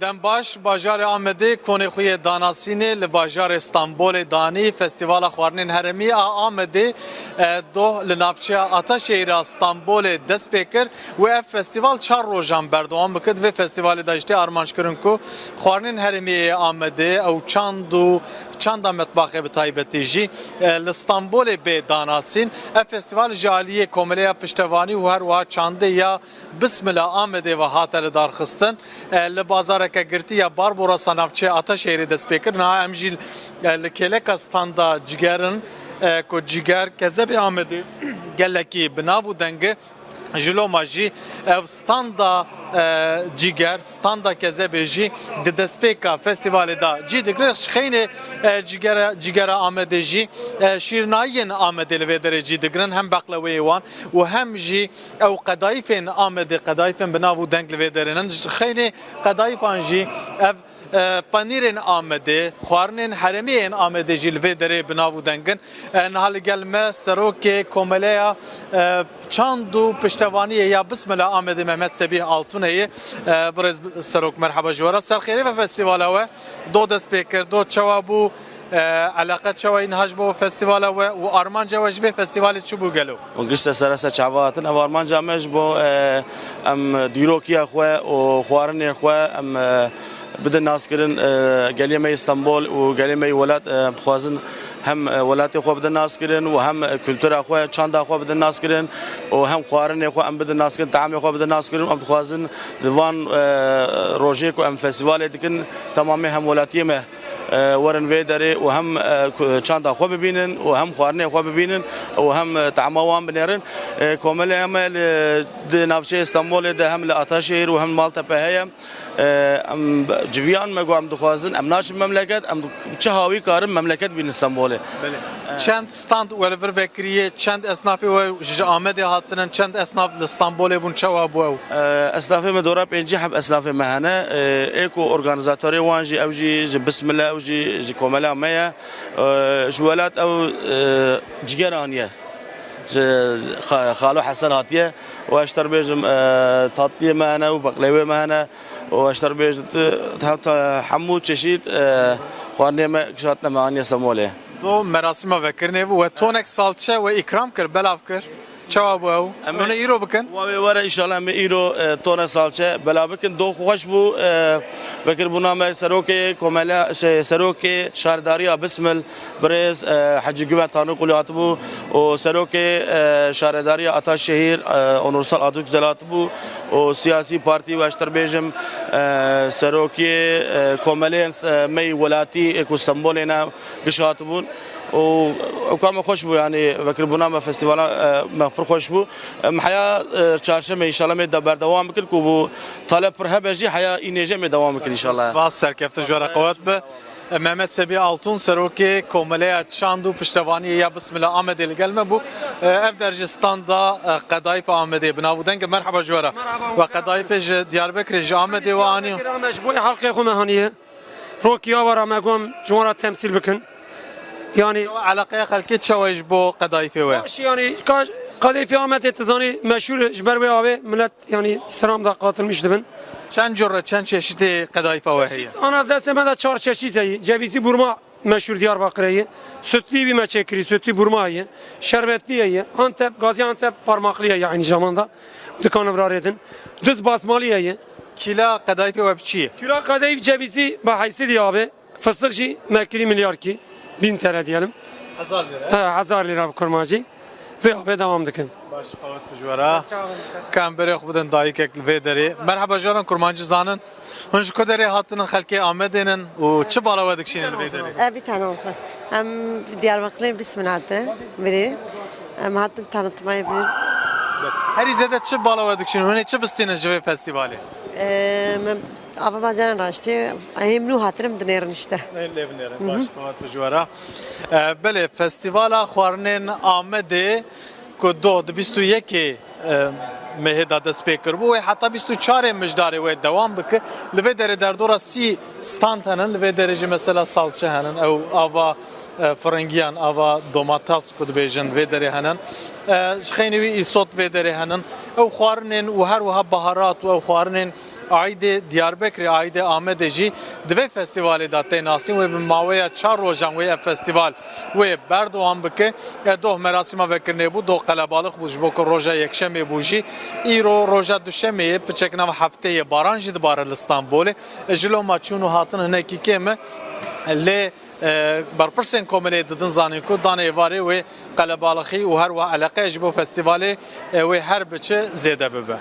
دنباش باجار آمده کنه خوی داناسینه لباجار استانبول دانی فستیوال خواردن هرمی آمده دو لنافچه آتا شهر استانبول دست بکر و اف فستیوال 4 روزان بردوام بکد و فستیوال داشته آرمانش کردن کو خواردن هرمی آمده او چند مطبخ به تایبتی جی لستانبول به داناسین اف فستیوال جالیه کامله پشتوانی و هر وها چانده یا بسم الله آمده و هاتل دارخستن لبازار که گرتی یا باربورا سنافچه آتا شهری دست بکر نه امجیل لکلک استاندا جگرن کو جگر کذب آمده گلکی بناو دنگه جلو ماجی استاندا جگر استاندا کذب جی دسپیکا فستیوال دا جی دگرش خیلی جگر آمده جی شیرناین آمده لوی درجی دگرن هم بقلوی وان و هم جی او قدایفین آمده قدایفین بناو دنگ لوی درنن خیلی قدایفان جی پنیرین آمده خواردن حرمین آمده جلوه داره بناو دنگن نهال گلمه سروک کوملیا چاندو پشتوانی یا بسم الله آمده محمد سبیح آلتونه برز سروک مرحبا جوارا سرخیری و فستیوال و دو دست بکر دو چوابو علاقه چوای نهاج بو فستیوال و آرمان جواج به فستیوال چو بو گلو و گشت سرسه چواتن و آرمان جامش بو ام دیروکی خو و خوارن خو ام بدنا ناس كرن قليمة اسطنبول وقليمة ولاد خوازن هم ولات خو بدنا ناس كرن وهم كولتورا خو چاندا خو بدنا ناس كرن وهم خوارن خو ام بدنا ناس كرن طعام خو بدنا ناس كرن ام خوازن ديوان روجيكو ام فيستيفال دكن تمامي هم ولاتيمه ورن فيدري وهم چاندا خو ببينن وهم خوارن خو ببينن وهم طعاموان بنيرن كومل هم نافشه اسطنبول ده هم لاتاشير وهم مالطا بهيا ام جویان مگوام دخوازن ام ناش مملکت ام چهاوی کارم مملکت بین استانبوله چند ستاند ولور بکریه چند اسنافی و آمده هاتنن چند اسناف استانبول بون چوا بو اسناف مدورا پنجی حب اسناف مهنه ايكو اورگانيزاتوري وانجي اوجي بسم الله اوجي كوملا ميا جوالات او جگرانيه خالو حسن هاتيه واشتر بيجم تاطيه مهنه وبقلاوي مهنه واشتر بيج حمود چشید خوانه ما کشاتنا معنی سموله دو مراسم وکرنه و تونک سالچه و اکرام کر بلاف کر چواب او من ایرو بکن و ورا ان شاء الله می ایرو تونک سالچه بلا بکن دو خوش بو بکر بنا ما سروک کوملا سروک شهرداری بسمل برز حج گوان تانو قلیات بو و سروک شهرداری عطا شهر اونورسال ادوک زلات بو و سیاسی پارتی و اشتر بیجم سروک کوملین می ولاتی استانبولنا گشات بون و كم خوش بو يعني فكر بنا فستيفال ما خوش بو حياه چارشنبه ان شاء الله مد بردوام بكل كو طلب برهبجي حياه انجه مد دوام بكل ان شاء الله باز سركفت جوار قوات به محمد سبی آلتون سروکی کومله چاندو پشتوانی یا بسم الله آمده لگلمه بو اف درجستان دا قدایف آمده بناودن که مرحبا جوارا و قدایف دیاربکر ج آمده و آنی مجبور حلقه خو مهانیه روکیا ورا مگم جوارا تمثيل بكن يعني علاقه خلقی چویش بو قدایف و يعني قدایف آمده تزانی مشهور جبر به آبه ملت يعني سلام دا قاتل میشدن چند جره چند چشید قدایف و هی انا دست من 4 چشیدی جویزی برما مشهور دیاربکر'ye sütlü bir meçekri sütlü burmayı şerbetliye Antep Gaziantep parmaklıya aynı zamanda dükkanı var edin düz basmalıya kila qadayf ve biçi kila kadayıf cevizi bahisi diye abi fıstıkçı mekri milyar ki 1000 TL diyelim 1000 lira 1000 lira kurmacı ve abi devam dikin baş qavat bujvara kam bere xubdan dayık ve deri merhaba jaran kurmancı zanın Hınç kaderi hatının halki Ahmet'inin o çı balavadık şimdi bedeli. Bir tane olsun. Hem Diyarbakır'ın bismillah'tı biri. Hem hattın tanıtmayı bilir. Her izlede çı balavadık şimdi. Ne çı bistiniz jüve festivali? Ama bacanan raştı. Hemnu hatırım dinerin işte. Levnerin baş kavat bujvara. Bele festivala xwarnên Ahmet'e ku do 21 مهدا دست پیکر بو حتی 24 مجداری و دوام بکه لوی در دورا 30 ستاند هنن لوی درجه مثلا سالچه هنن او آوا فرنگیان آوا دوماتاس کد بیجن و در هنن خیلی ایسوت و در هنن او خوارنن و هر و ها بهارات و خوارنن Ayde Diyarbakır, ayde Ahmet jî divê festivalê da tê nasîn wê bi mawêya 4 rojan wê ev festival wê berdewam bike. Doh merasîma vekirinê bû, doh qelebalık bû ji bo ku roja yekşemê bû jî. Îro roja duşemê piçek nav hefteyê baran jî dibare li Stenbolê. Ji lo ma çûn û hatin hinekî kêm lê برپرسین کوملی دادن زنی کو دانه واری و قلبالخی و هر و علاقه جبو فستیوالی و هر بچه زیاده ببه.